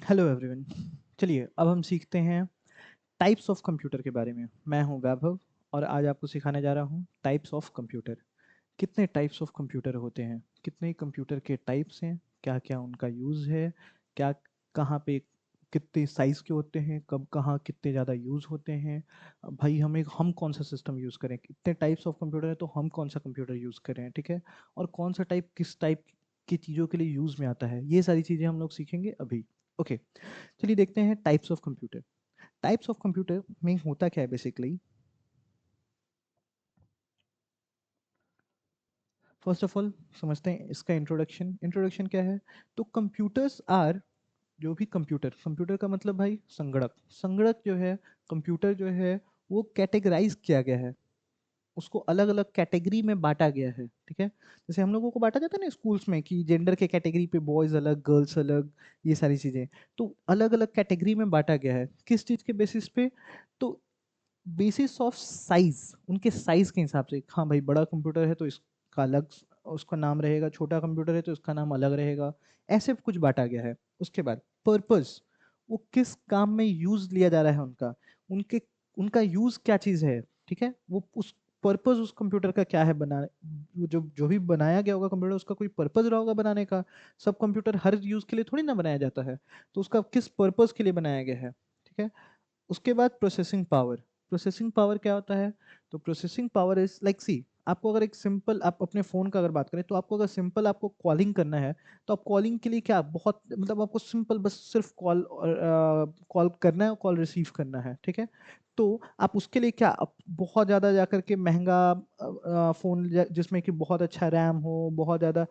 Hello everyone. चलिए अब हम सीखते हैं टाइप्स ऑफ कंप्यूटर के बारे में। मैं हूं वैभव और आज आपको सिखाने जा रहा हूं टाइप्स ऑफ कंप्यूटर। कितने टाइप्स ऑफ कंप्यूटर होते हैं, कितने कंप्यूटर के टाइप्स हैं, क्या क्या उनका यूज़ है, क्या कहाँ पे कितने साइज़ के होते हैं, कब कहाँ कितने ज़्यादा यूज़ होते हैं। भाई हम कौन सा सिस्टम यूज़ करें, कितने टाइप्स ऑफ कंप्यूटर है तो हम कौन सा कंप्यूटर यूज़ करें, ठीक है। और कौन सा टाइप किस टाइप की चीज़ों के लिए यूज़ में आता है, ये सारी चीज़ें हम लोग सीखेंगे अभी। ओके, चलिए देखते हैं types of computer. Types of computer में होता क्या है बेसिकली। फर्स्ट ऑफ ऑल समझते हैं इसका इंट्रोडक्शन। इंट्रोडक्शन क्या है? तो कंप्यूटर्स आर, जो भी कंप्यूटर, कंप्यूटर का मतलब भाई संगणक। संगणक जो है, कंप्यूटर जो है, वो कैटेगराइज किया गया है, उसको अलग अलग कैटेगरी में बांटा गया है, ठीक है। जैसे हम लोगों को बांटा जाता है ना स्कूल्स में कि जेंडर के कैटेगरी पे बॉयज अलग, गर्ल्स अलग, ये सारी चीजें। तो अलग अलग कैटेगरी में बांटा गया है, किस चीज के बेसिस पे? तो बेसिस ऑफ साइज, उनके साइज के हिसाब से। हाँ भाई, बड़ा कंप्यूटर है तो इसका अलग उसका नाम रहेगा, छोटा कंप्यूटर है तो इसका नाम अलग रहेगा, ऐसे कुछ बांटा गया है। उसके बाद पर्पस, वो किस काम में यूज लिया जा रहा है उनका, उनके उनका यूज क्या चीज है, ठीक है। वो उस पर्पस उस कंप्यूटर का क्या है, बना जो जो भी बनाया गया होगा कंप्यूटर, उसका कोई पर्पस रहा होगा बनाने का। सब कंप्यूटर हर यूज के लिए थोड़ी ना बनाया जाता है, तो उसका किस पर्पस के लिए बनाया गया है, ठीक है। उसके बाद प्रोसेसिंग पावर। प्रोसेसिंग पावर क्या होता है? तो प्रोसेसिंग पावर इज लाइक सी, आपको अगर एक सिंपल, आप अपने फ़ोन का अगर बात करें तो आपको अगर सिंपल आपको कॉलिंग करना है, तो आप कॉलिंग के लिए क्या, बहुत मतलब आपको सिंपल बस सिर्फ कॉल करना है, कॉल रिसीव करना है, ठीक है। तो आप उसके लिए क्या, आप बहुत ज़्यादा जा करके महंगा फ़ोन जिसमें कि बहुत अच्छा रैम हो, बहुत ज़्यादा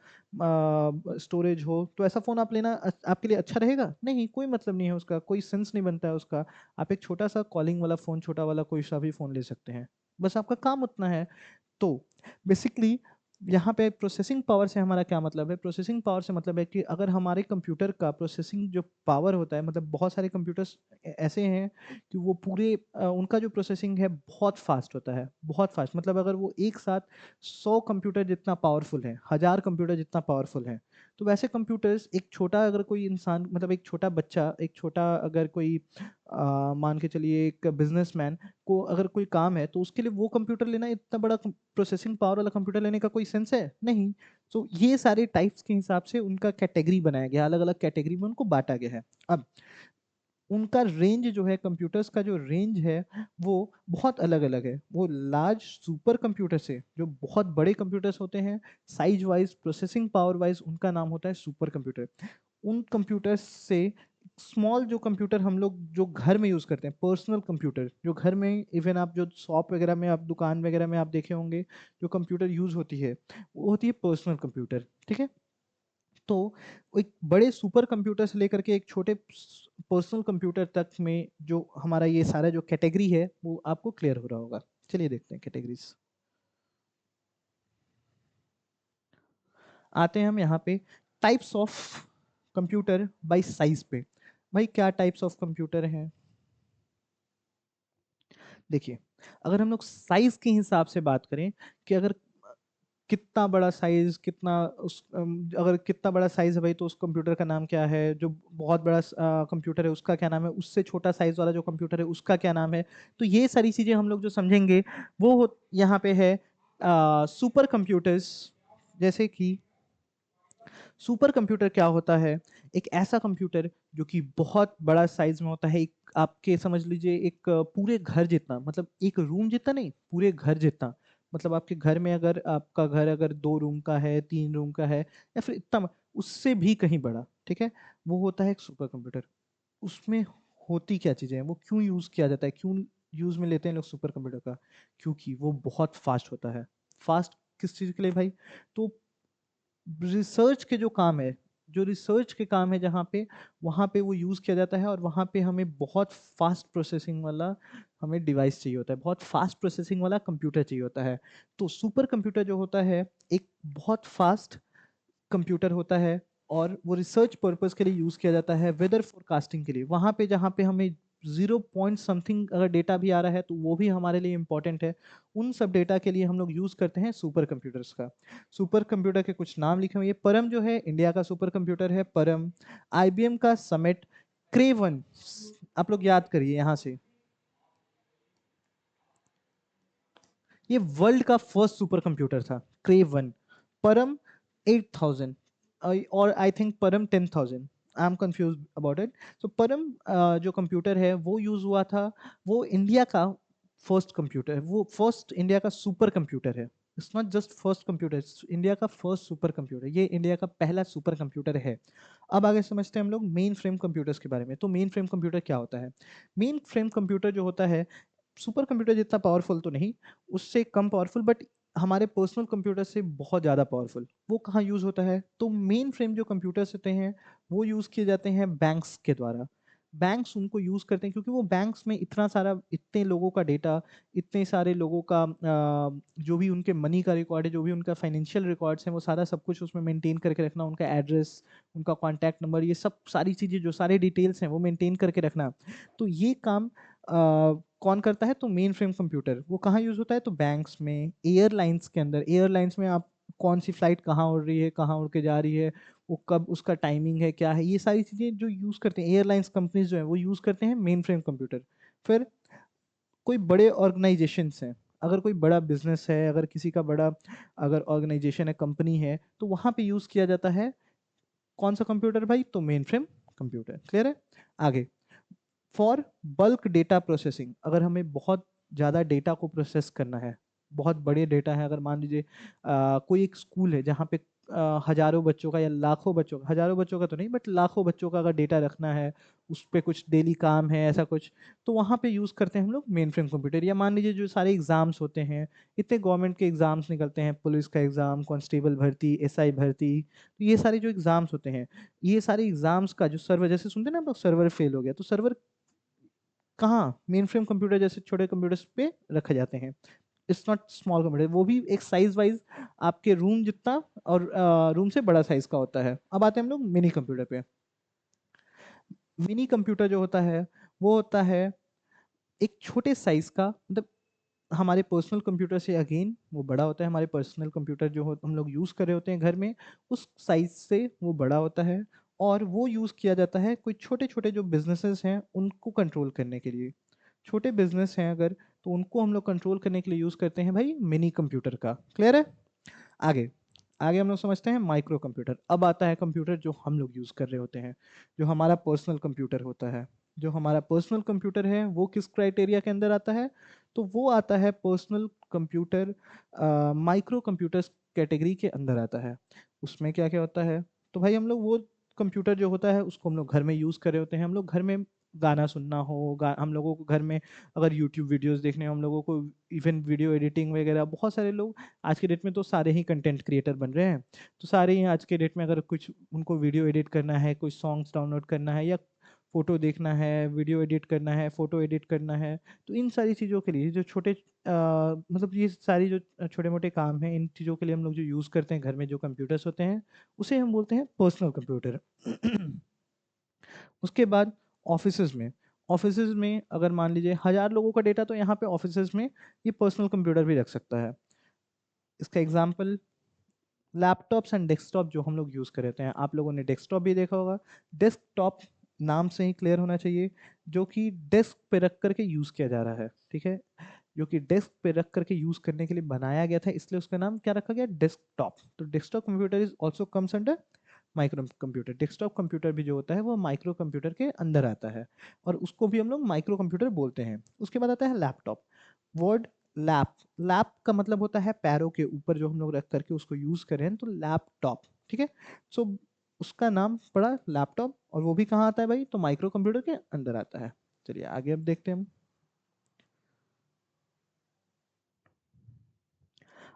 स्टोरेज हो, तो ऐसा फ़ोन आप लेना आपके लिए अच्छा रहेगा? नहीं, कोई मतलब नहीं है उसका, कोई सेंस नहीं बनता है उसका। आप एक छोटा सा कॉलिंग वाला फ़ोन, छोटा वाला कोई सा भी फ़ोन ले सकते हैं, बस आपका काम उतना है। तो बेसिकली यहाँ पे प्रोसेसिंग पावर से हमारा क्या मतलब है? प्रोसेसिंग पावर से मतलब है कि अगर हमारे कंप्यूटर का प्रोसेसिंग जो पावर होता है, मतलब बहुत सारे कंप्यूटर्स ऐसे हैं कि वो पूरे उनका जो प्रोसेसिंग है बहुत फास्ट होता है, बहुत फास्ट। मतलब अगर वो एक साथ 100 कंप्यूटर जितना पावरफुल है, 1000 कंप्यूटर जितना पावरफुल है, तो वैसे कंप्यूटर्स एक छोटा, अगर कोई इंसान, मतलब एक छोटा बच्चा, एक छोटा अगर कोई मान के चलिए एक बिजनेसमैन को अगर कोई काम है, तो उसके लिए वो कंप्यूटर लेना, इतना बड़ा प्रोसेसिंग पावर वाला कंप्यूटर लेने का कोई सेंस है? नहीं। तो ये सारे टाइप्स के हिसाब से उनका कैटेगरी बनाया गया, अलग अलग कैटेगरी में उनको बांटा गया है। अब उनका रेंज जो है, कंप्यूटर्स का जो रेंज है, वो बहुत अलग अलग है। वो लार्ज सुपर कंप्यूटर से, जो बहुत बड़े कंप्यूटर्स होते हैं, size wise, processing power wise, उनका नाम होता है सुपर कंप्यूटर। उन कंप्यूटर्स से स्मॉल जो कंप्यूटर हम लोग जो घर में यूज करते हैं, पर्सनल कंप्यूटर, जो घर में, इवन आप जो शॉप वगैरह में, आप दुकान वगैरह में आप देखे होंगे, जो कंप्यूटर यूज होती है, वो होती है पर्सनल कंप्यूटर, ठीक है। तो एक बड़े सुपर कंप्यूटर से लेकर के एक छोटे पर्सनल कंप्यूटर तक में जो हमारा ये सारा जो कैटेगरी है, वो आपको क्लियर हो रहा होगा। चलिए देखते हैं कैटेगरीज। आते हैं हम यहाँ पे types of computer bye size पे। भाई क्या टाइप्स ऑफ कंप्यूटर हैं? देखिए, अगर हम लोग साइज के हिसाब से बात करें कि अगर कितना बड़ा साइज, कितना अगर कितना बड़ा साइज है भाई, तो उस कंप्यूटर का नाम क्या है? जो बहुत बड़ा कंप्यूटर है उसका क्या नाम है? उससे छोटा साइज वाला जो कंप्यूटर है उसका क्या नाम है? तो ये सारी चीजें हम लोग जो समझेंगे, वो यहाँ पे है सुपर कंप्यूटर्स। जैसे कि सुपर कंप्यूटर क्या होता है? एक ऐसा कंप्यूटर जो कि बहुत बड़ा साइज में होता है, एक आपके समझ लीजिए एक पूरे घर जितना, मतलब एक रूम जितना नहीं, पूरे घर जितना। मतलब आपके घर में, अगर आपका घर अगर 2 रूम का है, 3 रूम का है, या फिर इतना, उससे भी कहीं बड़ा, ठीक है। वो होता है एक सुपर कंप्यूटर। उसमें होती क्या चीजें हैं, वो क्यों यूज किया जाता है, क्यों यूज में लेते हैं लोग सुपर कंप्यूटर का? क्योंकि वो बहुत फास्ट होता है। फास्ट किस चीज के लिए भाई? तो रिसर्च के जो काम है, जो रिसर्च के काम है जहाँ पे, वहाँ पे वो यूज़ किया जाता है, और वहाँ पे हमें बहुत फास्ट प्रोसेसिंग वाला हमें डिवाइस चाहिए होता है, बहुत फास्ट प्रोसेसिंग वाला कंप्यूटर चाहिए होता है। तो सुपर कंप्यूटर जो होता है, एक बहुत फास्ट कंप्यूटर होता है, और वो रिसर्च पर्पस के लिए यूज़ किया जाता है, वेदर फोरकास्टिंग के लिए। वहाँ पे जहाँ पे हमें 0 पॉइंट समथिंग अगर डेटा भी आ रहा है, तो वो भी हमारे लिए इंपॉर्टेंट है। उन सब डेटा के लिए हम लोग यूज़ करते हैं सुपर कंप्यूटर्स का। सुपर कंप्यूटर के कुछ नाम लिखे हुए हैं। परम जो है इंडिया का सुपर कंप्यूटर है, परम। आईबीएम का समिट, क्रेवन, आप लोग याद करिए यहां से, ये वर्ल्ड का फर्स्ट सुपर कंप्यूटर था क्रेवन। परम 8000 और I think Param 10,000, I am confuse about it. So Param जो कंप्यूटर है वो यूज हुआ था, वो इंडिया का फर्स्ट कंप्यूटर है, वो फर्स्ट इंडिया का सुपर कंप्यूटर है। It's not just first computer, India का फर्स्ट सुपर कंप्यूटर, ये इंडिया का पहला सुपर कंप्यूटर है। अब आगे समझते हैं हम लोग मेन फ्रेम कंप्यूटर्स के बारे में। तो मेन फ्रेम कंप्यूटर क्या होता है? मेन फ्रेम कंप्यूटर जो होता है, सुपर कंप्यूटर जितना पावरफुल तो नहीं, उससे कम पावरफुल, बट हमारे पर्सनल कंप्यूटर से बहुत ज़्यादा पावरफुल। वो कहाँ यूज़ होता है? तो मेन फ्रेम जो कंप्यूटर्स होते हैं वो यूज़ किए जाते हैं बैंक्स के द्वारा। बैंक्स उनको यूज़ करते हैं क्योंकि वो बैंक्स में इतना सारा, इतने लोगों का डेटा, इतने सारे लोगों का जो भी उनके मनी का रिकॉर्ड है, जो भी उनका फाइनेंशियल रिकॉर्ड्स हैं, वो सारा सब कुछ उसमें मेंटेन करके रखना, उनका एड्रेस, उनका कॉन्टैक्ट नंबर, ये सब सारी चीज़ें, जो सारे डिटेल्स हैं वो मेंटेन करके रखना। तो ये काम कौन करता है? तो मेन फ्रेम कंप्यूटर। वो कहाँ यूज होता है? तो बैंक्स में, एयरलाइंस के अंदर। एयरलाइंस में आप कौन सी फ्लाइट कहाँ उड़ रही है, कहाँ उड़ के जा रही है, वो कब, उसका टाइमिंग है क्या है, ये सारी चीजें जो यूज करते हैं एयरलाइंस कंपनीज जो है वो यूज करते हैं मेन फ्रेम कंप्यूटर। फिर कोई बड़े ऑर्गेनाइजेशंस हैं, अगर कोई बड़ा बिजनेस है, अगर किसी का बड़ा, अगर ऑर्गेनाइजेशन है, कंपनी है, तो वहां पे यूज किया जाता है कौन सा कंप्यूटर भाई? तो मेन फ्रेम कंप्यूटर। क्लियर है? आगे, फॉर बल्क डेटा प्रोसेसिंग, अगर हमें बहुत ज़्यादा डेटा को प्रोसेस करना है, बहुत बड़े डेटा है, अगर मान लीजिए कोई एक स्कूल है जहाँ पे हजारों बच्चों का या लाखों बच्चों का, हजारों बच्चों का तो नहीं बट लाखों बच्चों का अगर डेटा रखना है, उस पर कुछ डेली काम है ऐसा कुछ, तो वहाँ पे यूज़ करते हैं हम लोग मेन फ्रेम कंप्यूटर। या मान लीजिए जो सारे एग्जाम्स होते हैं, इतने गवर्नमेंट के एग्जाम्स निकलते हैं, पुलिस का एग्जाम, कांस्टेबल भर्ती, एसआई भर्ती, तो ये सारे जो एग्जाम्स होते हैं, ये सारे एग्जाम्स का जो सर्वर, जैसे सुनते हैं ना हम लोग सर्वर फेल हो गया, तो सर्वर कहाँ? मेन फ्रेम कंप्यूटर जैसे छोटे कंप्यूटर्स पे रखे जाते हैं। इट्स नॉट स्मॉल कंप्यूटर, वो भी एक साइज वाइज आपके रूम जितना, और रूम से बड़ा साइज का होता है। अब आते हैं हम लोग मिनी कंप्यूटर पे। मिनी कंप्यूटर जो होता है वो होता है एक छोटे साइज का, मतलब हमारे पर्सनल कंप्यूटर से अगेन वो बड़ा होता है। हमारे पर्सनल कंप्यूटर जो हो हम लोग यूज़ कर रहे होते हैं घर में, उस साइज से वो बड़ा होता है। और वो यूज़ किया जाता है कोई छोटे छोटे जो बिजनेसेस हैं उनको कंट्रोल करने के लिए। छोटे बिजनेस हैं अगर, तो उनको हम लोग कंट्रोल करने के लिए यूज़ करते हैं भाई मिनी कंप्यूटर का। क्लियर है? आगे, आगे हम लोग समझते हैं माइक्रो कंप्यूटर। अब आता है कंप्यूटर जो हम लोग यूज़ कर रहे होते हैं, जो हमारा पर्सनल कंप्यूटर होता है। जो हमारा पर्सनल कंप्यूटर है वो किस क्राइटेरिया के अंदर आता है? तो वो आता है personal computer micro computers category के अंदर आता है। उसमें क्या क्या होता है? तो भाई हम लोग वो कंप्यूटर जो होता है उसको हम लोग घर में यूज़ कर रहे होते हैं। हम लोग घर में गाना सुनना हो, हम लोगों को घर में अगर यूट्यूब वीडियोस देखने हो, हम लोगों को इवन वीडियो एडिटिंग वगैरह, बहुत सारे लोग आज के डेट में तो सारे ही कंटेंट क्रिएटर बन रहे हैं। तो सारे ही आज के डेट में अगर कुछ उनको वीडियो एडिट करना है, कोई सॉन्ग्स डाउनलोड करना है, या फोटो देखना है, वीडियो एडिट करना है, फोटो एडिट करना है, तो इन सारी चीज़ों के लिए जो छोटे मतलब ये सारी जो छोटे मोटे काम हैं, इन चीज़ों के लिए हम लोग जो यूज़ करते हैं घर में, जो कंप्यूटर्स होते हैं, उसे हम बोलते हैं पर्सनल कंप्यूटर। उसके बाद ऑफिसेज में, ऑफिसेज में अगर मान लीजिए 1000 लोगों का डेटा, तो यहाँ पे ऑफिसेज में ये पर्सनल कंप्यूटर भी रख सकता है। इसका एग्जांपल लैपटॉप्स एंड डेस्कटॉप जो हम लोग यूज़ कर रहे हैं। आप लोगों ने डेस्कटॉप भी देखा होगा। डेस्कटॉप नाम से ही क्लियर होना चाहिए, जो कि डेस्क पे रख करके यूज़ किया जा रहा है। ठीक है? जो कि डेस्क पे रख करके यूज़ करने के लिए बनाया गया था, इसलिए उसका नाम क्या रखा गया? डेस्कटॉप। तो desktop computer is also comes under micro computer. Desktop computer भी जो होता है वो माइक्रो कंप्यूटर के अंदर आता है, और उसको भी हम लोग माइक्रो कंप्यूटर बोलते हैं। उसके बाद आता है लैपटॉप। वर्ड लैप, लैप का मतलब होता है पैरों के ऊपर जो हम लोग रख करके उसको यूज करें, तो लैपटॉप। ठीक है? सो उसका नाम पड़ा लैपटॉप, और वो भी कहाँ आता है भाई? तो माइक्रो कंप्यूटर के अंदर आता है। चलिए आगे अब देखते हैं हम।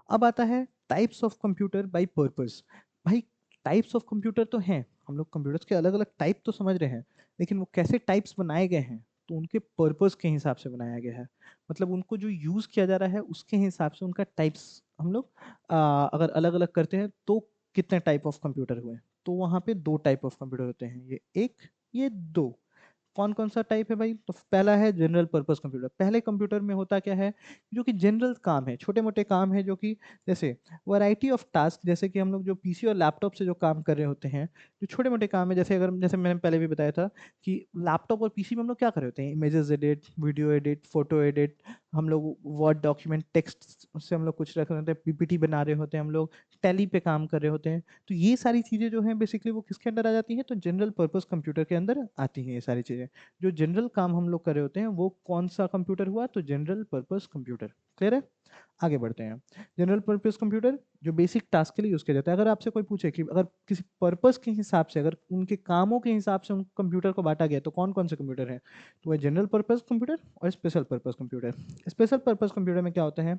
अब आता है types of computer by purpose. भाई टाइप्स ऑफ कंप्यूटर तो हैं, हम लोग कंप्यूटर्स के अलग अलग टाइप तो समझ रहे हैं, लेकिन वो कैसे टाइप्स बनाए गए हैं? तो उनके पर्पस के हिसाब से बनाया गया है। मतलब उनको जो यूज किया जा रहा है उसके हिसाब से उनका टाइप्स हम लोग अगर अलग अलग करते हैं, तो कितने टाइप ऑफ कंप्यूटर हुए? तो वहाँ पे दो टाइप ऑफ कंप्यूटर होते हैं, ये एक, ये दो। कौन कौन सा टाइप है भाई? तो पहला है जनरल पर्पस कंप्यूटर। पहले कंप्यूटर में होता क्या है, जो कि जनरल काम है, छोटे मोटे काम है, जो कि जैसे वैरायटी ऑफ टास्क, जैसे कि हम लोग जो पीसी और लैपटॉप से जो काम कर रहे होते हैं, जो छोटे मोटे काम है, जैसे अगर जैसे मैंने पहले भी बताया था कि लैपटॉप और पीसी में हम लोग क्या कर रहे होते हैं, images edit, video edit, photo edit, हम लोग वर्ड डॉक्यूमेंट टेक्स्ट से हम लोग कुछ रख रहे होते हैं, पीपीटी बना रहे होते हैं, हम लोग टैली पे काम कर रहे होते हैं। तो ये सारी चीज़ें जो हैं बेसिकली वो किसके अंडर आ जाती हैं? तो जनरल पर्पस कंप्यूटर के अंदर आती हैं ये सारी चीज़ें। जो जनरल काम हम लोग कर रहे होते हैं वो कौन सा कंप्यूटर हुआ? तो जनरल पर्पस कंप्यूटर। क्लियर है? आगे बढ़ते हैं। जनरल पर्पस कंप्यूटर जो बेसिक टास्क के लिए यूज़ किया जाता है। अगर आपसे कोई पूछे कि अगर किसी पर्पस के हिसाब से, अगर उनके कामों के हिसाब से उन कंप्यूटर को बांटा गया तो कौन कौन से कंप्यूटर हैं? तो वह जनरल पर्पस कंप्यूटर और special purpose computer. Special purpose computer में क्या होता है?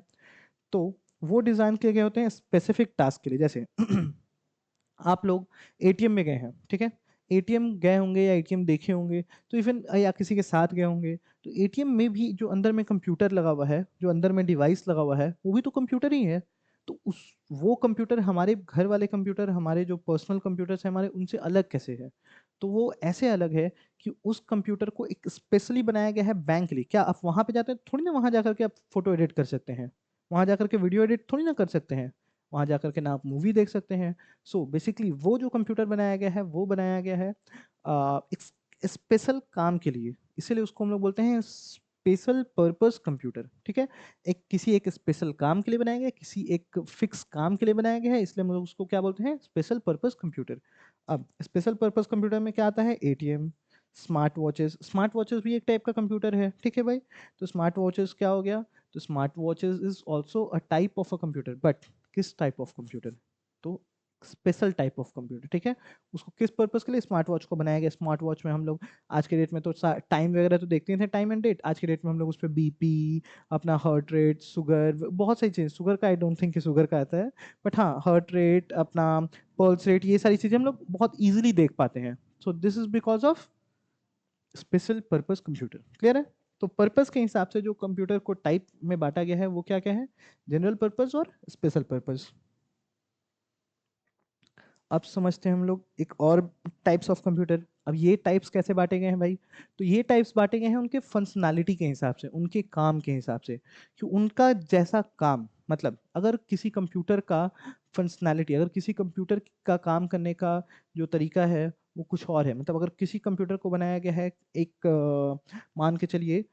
तो वो डिज़ाइन किए गए होते हैं स्पेसिफिक टास्क के लिए। जैसे आप लोग एटीएम में गए हैं, ठीक है? एटीएम गए होंगे या एटीएम देखे होंगे, तो इवन या किसी के साथ गए होंगे, तो एटीएम में भी जो अंदर में कंप्यूटर लगा हुआ है, जो अंदर में डिवाइस लगा हुआ है, वो भी तो कंप्यूटर ही है। तो उस वो कंप्यूटर हमारे घर वाले कंप्यूटर, हमारे जो पर्सनल कंप्यूटर्स हैं हमारे, उनसे अलग कैसे है? तो वो ऐसे अलग है कि उस कंप्यूटर को एक स्पेशली बनाया गया है बैंक के लिए। क्या आप वहाँ पे जाते हैं थोड़ी ना, वहाँ जाकर के आप फोटो एडिट कर सकते हैं, वहाँ जाकर के वीडियो एडिट थोड़ी ना कर सकते हैं, वहाँ जाकर के ना आप मूवी देख सकते हैं। सो बेसिकली वो जो कंप्यूटर बनाया गया है वो बनाया गया है एक स्पेशल काम के लिए, इसीलिए उसको हम लोग बोलते हैं स्पेशल पर्पस कंप्यूटर। ठीक है? एक स्पेशल काम के लिए बनाया गया है, किसी एक फिक्स काम के लिए बनाया गया है, इसलिए हम लोग उसको क्या बोलते हैं? Special purpose computer. अब स्पेशल पर्पस कंप्यूटर में क्या आता है? ATM, smart watches. Smart watches भी एक टाइप का कंप्यूटर है, ठीक है भाई? तो स्मार्ट वॉचेस क्या हो गया? तो smart watches is also a type of a computer, but किस टाइप ऑफ कंप्यूटर? तो स्पेशल टाइप ऑफ कंप्यूटर। ठीक है? उसको किस पर्पस के लिए स्मार्ट वॉच को बनाया गया? स्मार्ट वॉच में हम लोग आज के डेट में तो टाइम वगैरह तो देखते ही थे, टाइम एंड डेट। आज के डेट में हम लोग उस पर बीपी, अपना हार्ट रेट, शुगर, बहुत सारी चीज़, शुगर का आई डोंट थिंक कि शुगर का आता है, बट हाँ हार्ट रेट, अपना पल्स रेट, ये सारी चीज़ें हम लोग बहुत ईजिली देख पाते हैं। So this is because of special purpose computer. Clear है? तो पर्पस के हिसाब से जो कंप्यूटर को टाइप में बांटा गया है वो क्या क्या है? जनरल पर्पस और स्पेशल पर्पस। अब समझते हैं हम लोग एक और टाइप्स ऑफ कंप्यूटर। अब ये टाइप्स कैसे बांटे गए हैं भाई? तो ये टाइप्स बांटे गए हैं उनके फंक्शनैलिटी के हिसाब से, उनके काम के हिसाब से, कि उनका जैसा काम, मतलब अगर किसी कंप्यूटर का फंक्शनैलिटी, अगर किसी कंप्यूटर का काम करने का जो तरीका है वो कुछ और है, मतलब अगर किसी कंप्यूटर को बनाया गया है एक मान के चलिए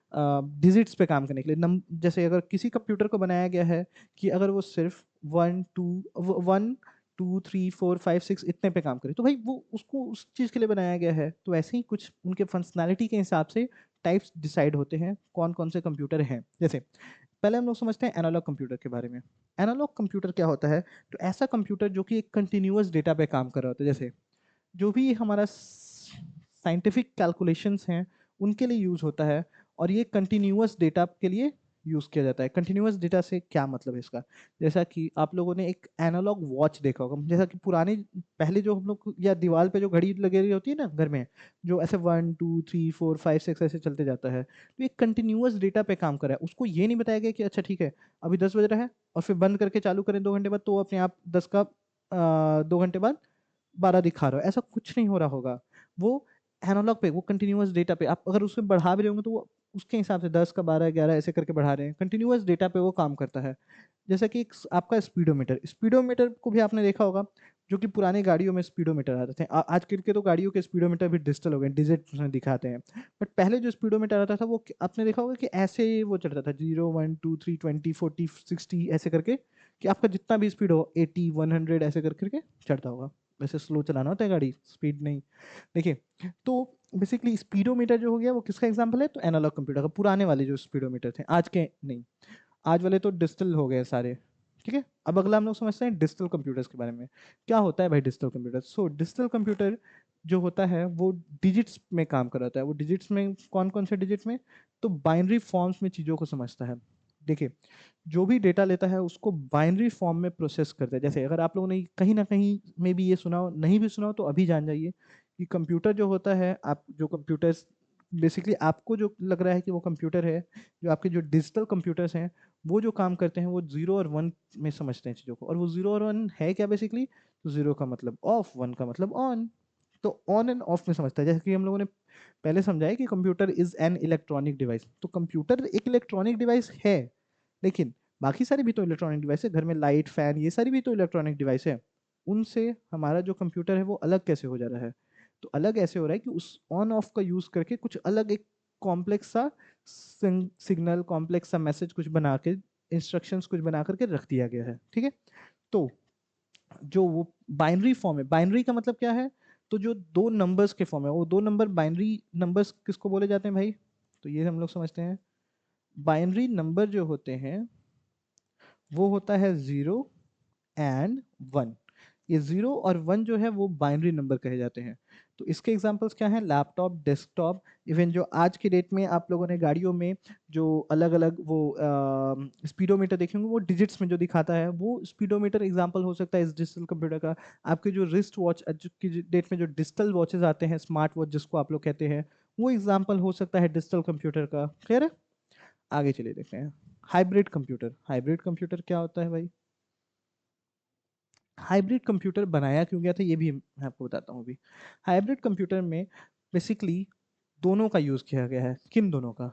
डिजिट्स पे काम करने के लिए, जैसे अगर किसी कंप्यूटर को बनाया गया है कि अगर वो सिर्फ 1 2 3 4 5 6 इतने पे काम करे, तो भाई वो उसको उस चीज़ के लिए बनाया गया है। तो ऐसे ही कुछ उनके फंक्शनैलिटी के हिसाब से टाइप्स डिसाइड होते हैं कौन कौन से कंप्यूटर हैं। जैसे पहले हम लोग समझते हैं एनालॉग कंप्यूटर के बारे में। एनालॉग कंप्यूटर क्या होता है? तो ऐसा कंप्यूटर जो कि एक कंटिन्यूअस डेटा पे काम कर रहा होता है, जैसे जो भी हमारा साइंटिफिक कैलकुलेशंस हैं उनके लिए यूज़ होता है, और ये कंटिन्यूअस डेटा के लिए यूज़ किया जाता है। कंटिन्यूअस डेटा से क्या मतलब है इसका? जैसा कि आप लोगों ने एक एनालॉग वॉच देखा होगा, जैसा कि पुरानी, पहले जो हम लोग या दीवार पे जो घड़ी लगी रही होती है ना घर में, जो ऐसे 1 2 3 4 5 6 ऐसे चलते जाता है, तो ये कंटिन्यूअस डेटा पे काम कर रहा है। उसको ये नहीं बताया गया कि अच्छा ठीक है अभी 10 बज रहा है और फिर बंद करके चालू करें 2 घंटे बाद, तो वो अपने आप 10 का 2 घंटे बाद 12 दिखा रहा हो, ऐसा कुछ नहीं हो रहा होगा। वो एनालॉग पे, वो कंटिन्यूअस डेटा पे, आप अगर उसमें बढ़ा भी रहे होंगे तो वो उसके हिसाब से 10 का 12 11 ऐसे करके बढ़ा रहे हैं, कंटिन्यूअस डेटा पे वो काम करता है। जैसे कि एक आपका स्पीडोमीटर, स्पीडोमीटर को भी आपने देखा होगा, जो कि पुरानी गाड़ियों में स्पीडोमीटर आते थे। आजकल के तो गाड़ियों के स्पीडोमीटर भी डिजिटल हो गए, डिजिट में दिखाते हैं, बट पहले जो स्पीडोमीटर आता था वो आपने देखा होगा कि ऐसे वो चलता था 0 1 2 3 20 40 60 ऐसे करके, कि आपका जितना भी स्पीड हो 80 100 ऐसे कर करके चढ़ता होगा। वैसे स्लो चलाना होता है गाड़ी, स्पीड नहीं। देखिए, तो बेसिकली स्पीडोमीटर जो हो गया वो किसका एग्जांपल है? तो एनालॉग कंप्यूटर का। पुराने वाले जो स्पीडोमीटर थे, आज के नहीं, आज वाले तो डिजिटल हो गए सारे। ठीक है? अब अगला हम लोग समझते हैं डिजिटल कंप्यूटर्स के बारे में। क्या होता है भाई digital computer? So digital computer जो होता है वो डिजिट्स में काम कर रहा होता है। वो डिजिट्स में कौन कौन से डिजिट में? तो बाइनरी फॉर्म्स में चीज़ों को समझता है। देखिए, जो भी डेटा लेता है उसको बाइनरी फॉर्म में प्रोसेस करता है। जैसे अगर आप लोगों ने कहीं ना कहीं में भी ये सुना हो, नहीं भी सुना हो तो अभी जान जाइए कि कंप्यूटर जो होता है, आप जो कंप्यूटर्स, बेसिकली आपको जो लग रहा है कि वो कंप्यूटर है, जो आपके जो डिजिटल कंप्यूटर्स हैं वो जो काम करते हैं वो 0 और 1 में समझते हैं चीज़ों को। और वो 0 और 1 है क्या बेसिकली? तो 0 का मतलब ऑफ, 1 का मतलब ऑन। तो ऑन एंड ऑफ में समझता है। जैसे कि हम लोगों ने पहले समझाया कि computer is an electronic device, तो कंप्यूटर एक इलेक्ट्रॉनिक डिवाइस है, लेकिन बाकी सारी भी तो इलेक्ट्रॉनिक डिवाइस है, घर में लाइट फैन ये सारी भी तो इलेक्ट्रॉनिक डिवाइस है। उनसे हमारा जो कंप्यूटर है वो अलग कैसे हो जा रहा है? तो अलग ऐसे हो रहा है कि उस ऑन ऑफ का यूज करके कुछ अलग एक कॉम्प्लेक्स सा सिग्नल, कॉम्प्लेक्स सा मैसेज कुछ बना के, इंस्ट्रक्शंस कुछ बना करके रख दिया गया है, ठीक है। तो जो वो बाइनरी फॉर्म है, बाइनरी का मतलब क्या है? तो जो दो नंबर्स के फॉर्म है, वो दो नंबर बाइनरी नंबर्स किसको बोले जाते हैं भाई? तो ये हम लोग समझते हैं, बाइनरी नंबर जो होते हैं वो होता है 0 एंड 1। ये 0 और 1 जो है वो बाइनरी नंबर कहे जाते हैं। तो इसके एग्जांपल्स क्या हैं? लैपटॉप, डेस्कटॉप, इवन जो आज के डेट में आप लोगों ने गाड़ियों में जो अलग अलग वो स्पीडोमीटर देखे होंगे, वो डिजिट्स में जो दिखाता है, वो स्पीडोमीटर एग्जांपल हो सकता है इस डिजिटल कंप्यूटर का। आपके जो रिस्ट वॉच आज की डेट में जो डिजिटल वॉचेस आते हैं, स्मार्ट वॉच जिसको आप लोग कहते हैं, वो एग्जाम्पल हो सकता है डिजिटल कंप्यूटर का। क्लियर है? आगे चलिए देखते हैं हाइब्रिड कंप्यूटर। हाइब्रिड कंप्यूटर क्या होता है भाई? हाइब्रिड कंप्यूटर बनाया क्यों गया था ये भी मैं आपको बताता हूँ अभी। हाइब्रिड कंप्यूटर में बेसिकली दोनों का यूज़ किया गया है। किन दोनों का?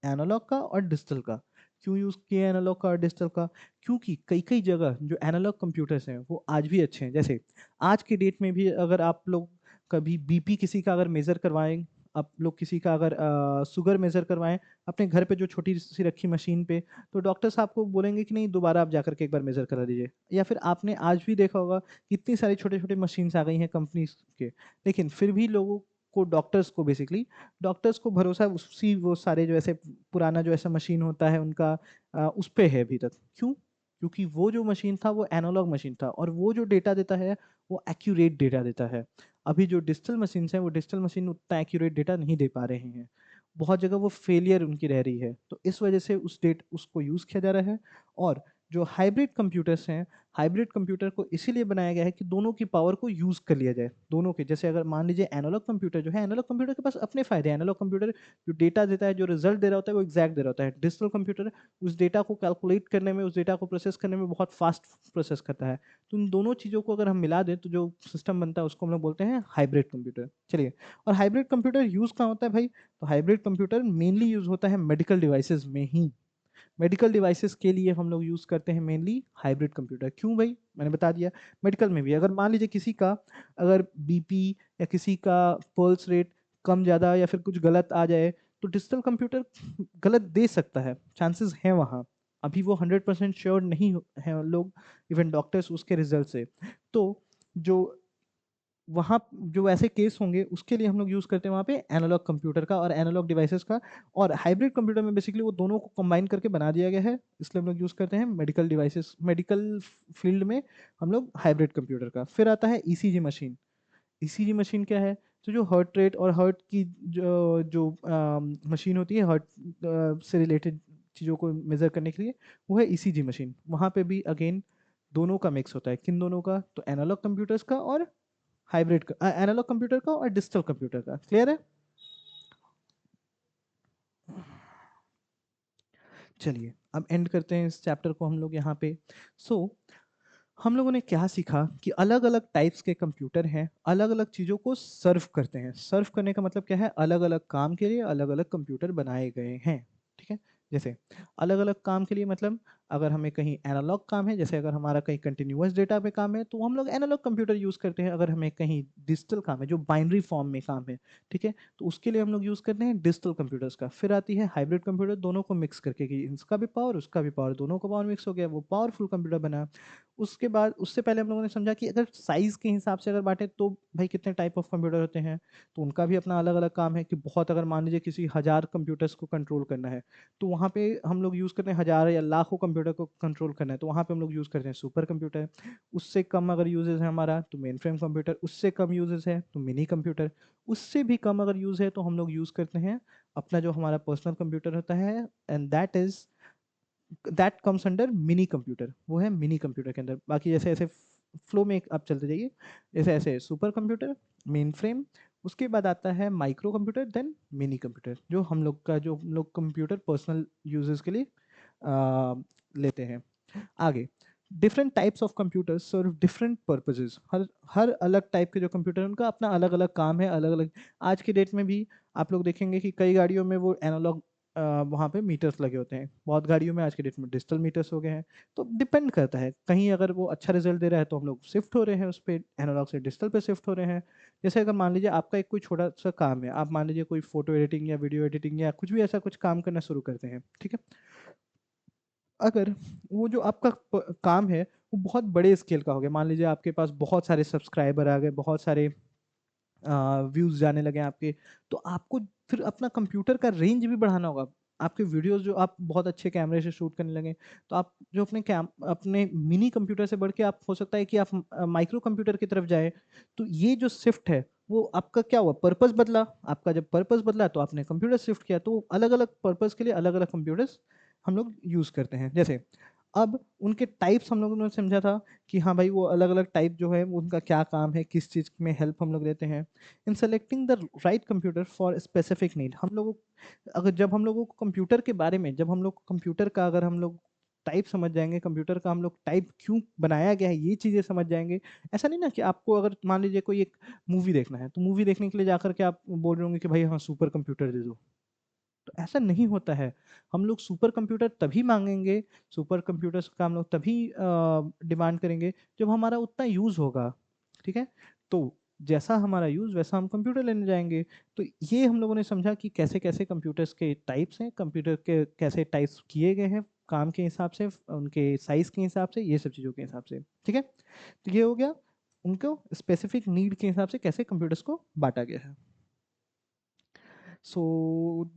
एनालॉग का और डिजिटल का। क्यों यूज़ किया एनालॉग का और डिजिटल का? क्योंकि कई कई जगह जो एनालॉग कंप्यूटर्स हैं वो आज भी अच्छे हैं। जैसे आज के डेट में भी अगर आप लोग कभी बीपी किसी का अगर मेज़र करवाएं, आप लोग किसी का अगर शुगर मेज़र करवाएं अपने घर पे जो छोटी सी रखी मशीन पे, तो डॉक्टर साहब को बोलेंगे कि नहीं दोबारा आप जाकर के एक बार मेज़र करा दीजिए। या फिर आपने आज भी देखा होगा कितनी सारी छोटे छोटे मशीन्स आ गई हैं कंपनीज के, लेकिन फिर भी लोगों को, डॉक्टर्स को बेसिकली, डॉक्टर्स को भरोसा उसी वो सारे जो ऐसे पुराना जो ऐसा मशीन होता है उनका उस पे है अभी तक। क्यों? क्योंकि वो जो मशीन था वो एनालॉग मशीन था, और वो जो डेटा देता है वो एक्यूरेट डेटा देता है। अभी जो डिजिटल मशीन है वो डिजिटल मशीन उतना एक्यूरेट डेटा नहीं दे पा रहे हैं, बहुत जगह वो फेलियर उनकी रह रही है। तो इस वजह से उसको यूज़ किया जा रहा है। और जो हाइब्रिड कंप्यूटर्स हैं, हाइब्रिड कंप्यूटर को इसीलिए बनाया गया है कि दोनों की पावर को यूज़ कर लिया जाए। दोनों के, जैसे अगर मान लीजिए एनालॉग कंप्यूटर जो है, एनालॉग कंप्यूटर के पास अपने फ़ायदे हैं। एनालॉग कंप्यूटर जो डेटा देता है, जो रिजल्ट दे रहा होता है वो एग्जैक्ट दे रहा होता है। डिजिटल कंप्यूटर उस डेटा को कैलकुलेट करने में, उस डेटा को प्रोसेस करने में बहुत फास्ट प्रोसेस करता है। तो इन दोनों चीज़ों को अगर हम मिला दें तो जो सिस्टम बनता है उसको हम लोग बोलते हैं हाइब्रिड कंप्यूटर। चलिए, और हाइब्रिड कंप्यूटर यूज़ कहाँ होता है भाई? तो हाइब्रिड कंप्यूटर मेनली यूज़ होता है मेडिकल डिवाइसेस में ही। मेडिकल डिवाइसेस के लिए हम लोग यूज़ करते हैं मेनली हाइब्रिड कंप्यूटर। क्यों भाई? मैंने बता दिया। मेडिकल में भी अगर मान लीजिए किसी का अगर बीपी या किसी का पल्स रेट कम ज़्यादा या फिर कुछ गलत आ जाए, तो डिजिटल कंप्यूटर गलत दे सकता है, चांसेस हैं वहाँ। अभी वो 100% श्योर नहीं हैं लोग, इवन डॉक्टर्स उसके रिजल्ट से। तो जो वहाँ जो ऐसे केस होंगे उसके लिए हम लोग यूज़ करते हैं वहाँ पे एनालॉग कंप्यूटर का और एनालॉग डिवाइसेस का। और हाइब्रिड कंप्यूटर में बेसिकली वो दोनों को कंबाइन करके बना दिया गया है, इसलिए हम लोग यूज़ करते हैं मेडिकल डिवाइसेस, मेडिकल फील्ड में हम लोग हाइब्रिड कंप्यूटर का। फिर आता है ईसीजी मशीन। ईसीजी मशीन क्या है? तो जो हार्ट रेट और हार्ट की जो जो मशीन होती है, हार्ट से रिलेटेड चीज़ों को मेज़र करने के लिए, वो है ईसीजी मशीन। वहाँ पे भी अगेन दोनों का मिक्स होता है। किन दोनों का? तो एनालॉग कंप्यूटर्स का और हाइब्रिड का, एनालॉग कंप्यूटर का और डिजिटल कंप्यूटर का। क्लियर है? चलिए अब एंड करते हैं इस चैप्टर को हम लोग यहाँ पे। सो हम लोगों ने क्या सीखा कि अलग अलग टाइप्स के कंप्यूटर हैं, अलग अलग चीज़ों को सर्व करते हैं। सर्व करने का मतलब क्या है? अलग अलग काम के लिए अलग अलग कंप्यूटर बनाए गए हैं, ठीक है। जैसे अलग अलग काम के लिए मतलब अगर हमें कहीं एनालॉग काम है, जैसे अगर हमारा कहीं कंटिन्यूअस डेटा पे काम है तो हम लोग एनालॉग कंप्यूटर यूज़ करते हैं। अगर हमें कहीं डिजिटल काम है जो बाइनरी फॉर्म में काम है, ठीक है, तो उसके लिए हम लोग यूज़ करते हैं डिजिटल कंप्यूटर्स का। फिर आती है हाइब्रिड कंप्यूटर, दोनों को मिक्स करके कि इसका भी पावर उसका भी पावर, दोनों का पावर मिक्स हो गया, वो पावरफुल कंप्यूटर बना। उसके बाद उससे पहले हम लोगों ने समझा कि अगर साइज़ के हिसाब से अगर बांटे तो भाई कितने टाइप ऑफ कंप्यूटर होते हैं, तो उनका भी अपना अलग अलग काम है। कि बहुत अगर मान लीजिए किसी 1000 कंप्यूटर्स को कंट्रोल करना है, तो वहाँ पे हम लोग यूज़ करते हैं, 1000 या लाखों कंप्यूटर को कंट्रोल करना है तो वहाँ पे हम लोग यूज़ करते हैं सुपर कंप्यूटर। उससे कम अगर यूजेस है हमारा तो मेन फ्रेम कंप्यूटर, उससे कम यूजेस है तो मिनी कंप्यूटर, उससे भी कम अगर यूज़ है तो हम लोग यूज़ करते हैं अपना जो हमारा पर्सनल कंप्यूटर होता है, and that comes under mini computer. वो है मिनी कंप्यूटर के अंदर। बाकी जैसे ऐसे फ्लो में आप चलते जाइए, जैसे ऐसे सुपर कंप्यूटर, मेन फ्रेम, उसके बाद आता है micro computer, then mini computer, जो हम लोग का जो हम लोग कंप्यूटर पर्सनल यूजेस के लिए लेते हैं। आगे different types of computers serve different purposes. हर हर अलग टाइप के जो कंप्यूटर है उनका अपना अलग अलग काम है, अलग अलग। आज की डेट में भी आप लोग देखेंगे कि कई गाड़ियों में वो एनालॉग वहाँ पे मीटर्स लगे होते हैं, बहुत गाड़ियों में आज के डेट में डिजिटल मीटर्स हो गए हैं। तो डिपेंड करता है, कहीं अगर वो अच्छा रिजल्ट दे रहा है तो हम लोग शिफ्ट हो रहे हैं उस पर, एनालॉग से डिजिटल पे शिफ्ट हो रहे हैं। जैसे अगर मान लीजिए आपका एक कोई छोटा सा काम है, आप मान लीजिए कोई फोटो एडिटिंग या वीडियो एडिटिंग या कुछ भी ऐसा कुछ काम करना शुरू करते हैं, ठीक है। अगर वो जो आपका काम है वो बहुत बड़े स्केल का हो गया, मान लीजिए आपके पास बहुत सारे सब्सक्राइबर आ गए, बहुत सारे व्यूज जाने लगे आपके, तो आपको फिर अपना कंप्यूटर का रेंज भी बढ़ाना होगा। आपके वीडियोस जो आप बहुत अच्छे कैमरे से शूट करने लगे, तो आप जो अपने मिनी कंप्यूटर से बढ़ के आप हो सकता है कि आप माइक्रो कंप्यूटर की तरफ जाए। तो ये जो शिफ्ट है वो आपका क्या हुआ, पर्पस बदला। आपका जब पर्पस बदला तो आपने कंप्यूटर शिफ्ट किया, तो अलग अलग पर्पस के लिए अलग अलग कंप्यूटर्स हम लोग यूज करते हैं। जैसे अब उनके टाइप्स हम लोगों ने समझा था कि हाँ भाई वो अलग अलग टाइप जो है वो उनका क्या काम है, किस चीज़ में हेल्प हम लोग देते हैं। इन selecting the right computer for specific need, हम लोगों अगर जब हम लोगों को कंप्यूटर के बारे में, जब हम लोग कंप्यूटर का अगर हम लोग टाइप समझ जाएंगे, कंप्यूटर का हम लोग टाइप क्यों बनाया गया है ये चीज़ें समझ जाएंगे। ऐसा नहीं ना कि आपको अगर मान लीजिए कोई एक मूवी देखना है, तो मूवी देखने के लिए जाकर के आप बोल रहे होंगे कि भाई हाँ सुपर कंप्यूटर दे दो। तो ऐसा नहीं होता है। हम लोग सुपर कंप्यूटर तभी मांगेंगे, सुपर कंप्यूटर्स का हम लोग तभी डिमांड करेंगे जब हमारा उतना यूज होगा, ठीक है। तो जैसा हमारा यूज वैसा हम कंप्यूटर लेने जाएंगे। तो ये हम लोगों ने समझा कि कैसे कैसे कंप्यूटर्स के टाइप्स हैं, कंप्यूटर के कैसे टाइप्स किए गए हैं काम के हिसाब से, उनके साइज के हिसाब से, ये सब चीज़ों के हिसाब से, ठीक है। तो ये हो गया उनको स्पेसिफिक नीड के हिसाब से कैसे कंप्यूटर्स को बांटा गया है। So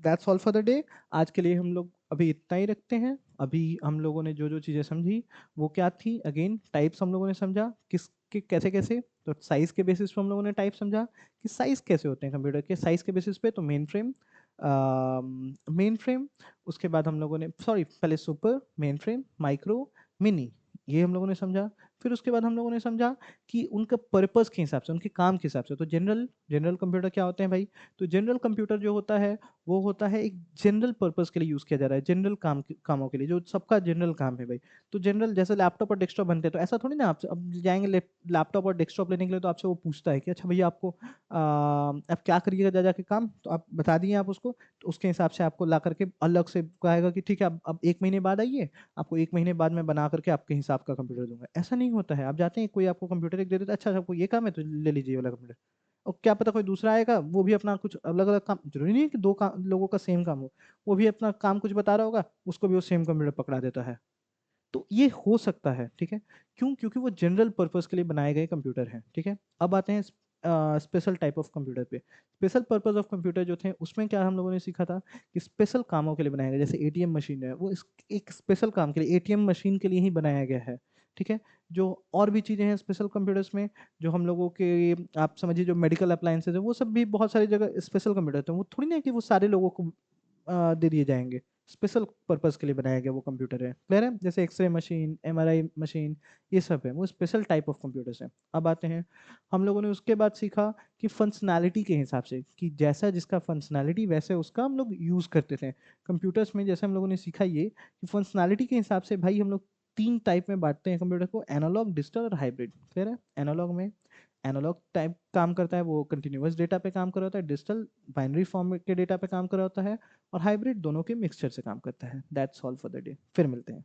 that's all for the day. आज के लिए हम लोग अभी इतना ही रखते हैं। अभी हम लोगों ने जो जो चीज़ें समझी वो क्या थी, अगेन टाइप्स हम लोगों ने समझा किसके कैसे कैसे। तो साइज के बेसिस पे हम लोगों ने टाइप समझा कि साइज कैसे होते हैं कंप्यूटर के, साइज के बेसिस पे। तो मेन फ्रेम, उसके बाद हम लोगों ने सॉरी पहले super, main frame, micro, mini, ये हम लोगों ने समझा। फिर उसके बाद हम लोगों ने समझा कि उनका पर्पस के हिसाब से, उनके काम के हिसाब से। तो जनरल जनरल कंप्यूटर क्या होते हैं भाई, तो जनरल कंप्यूटर जो होता है वो होता है एक जनरल पर्पस के लिए यूज किया जा रहा है, जनरल कामों के लिए, जो सबका जनरल काम है भाई। तो जनरल जैसे लैपटॉप और डेस्कटॉप बनते हैं, तो ऐसा थोड़ी ना आप अब जाएंगे लैपटॉप और डेस्कटॉप लेने के लिए तो आपसे वो पूछता है कि अच्छा भैया आपको आप क्या करिएगा जा जाके काम, तो आप बता दिए आप उसको, तो उसके हिसाब से आपको ला करके अलग से कहेगा कि ठीक है अब 1 महीने बाद आइए, आपको 1 महीने बाद मैं बना करके आपके हिसाब का कंप्यूटर दूंगा। ऐसा नहीं होता है। आप जाते हैं कोई आपको कंप्यूटर एक दे देता है, अच्छा आपको ये काम है तो ले लीजिए ये वाला कंप्यूटर। और क्या पता कोई दूसरा आएगा वो भी अपना कुछ अलग अलग काम, जरूरी नहीं है कि दो काम लोगों का सेम काम हो, वो भी अपना काम कुछ बता रहा होगा, उसको भी वो सेम कंप्यूटर पकड़ा देता है। तो ये हो सकता है, ठीक है। क्यों, क्योंकि वो जनरल पर्पस के लिए बनाए गए कंप्यूटर हैं, ठीक है। अब आते हैं स्पेशल टाइप ऑफ कंप्यूटर पे। स्पेशल पर्पस ऑफ कंप्यूटर जो थे उसमें क्या हम लोगों ने सीखा था कि स्पेशल कामों के लिए बनाया गया, जैसे एटीएम मशीन है वो एक स्पेशल काम के लिए, एटीएम मशीन के लिए ही बनाया गया है, ठीक है। जो और भी चीज़ें हैं स्पेशल कंप्यूटर्स में, जो हम लोगों के आप समझिए जो मेडिकल अप्लायंसेज है वो सब भी बहुत सारी जगह स्पेशल कंप्यूटर थे। वो थोड़ी ना है कि वो सारे लोगों को दे दिए जाएंगे। स्पेशल पर्पस के लिए बनाया गया वो कंप्यूटर है, क्लियर है। जैसे एक्सरे मशीन, एमआरआई मशीन, ये सब है वो स्पेशल टाइप ऑफ कंप्यूटर्स हैं। अब आते हैं हम लोगों ने उसके बाद सीखा कि फंक्शनैलिटी के हिसाब से, कि जैसा जिसका फंक्शनैलिटी वैसे उसका हम लोग यूज़ करते थे कंप्यूटर्स में। जैसे हम लोगों ने सीखा ये कि फंक्शनैलिटी के हिसाब से भाई हम लोग 3 टाइप में बांटते हैं कंप्यूटर को, एनालॉग, डिजिटल और हाइब्रिड, क्लियर है। एनालॉग में एनालॉग टाइप काम करता है, वो कंटिन्यूअस डेटा पे काम कर रहा होता है। डिजिटल बाइनरी फॉर्म के डेटा पे काम कर रहा होता है। और हाइब्रिड दोनों के मिक्सचर से काम करता है। That's all for the day, फिर मिलते हैं।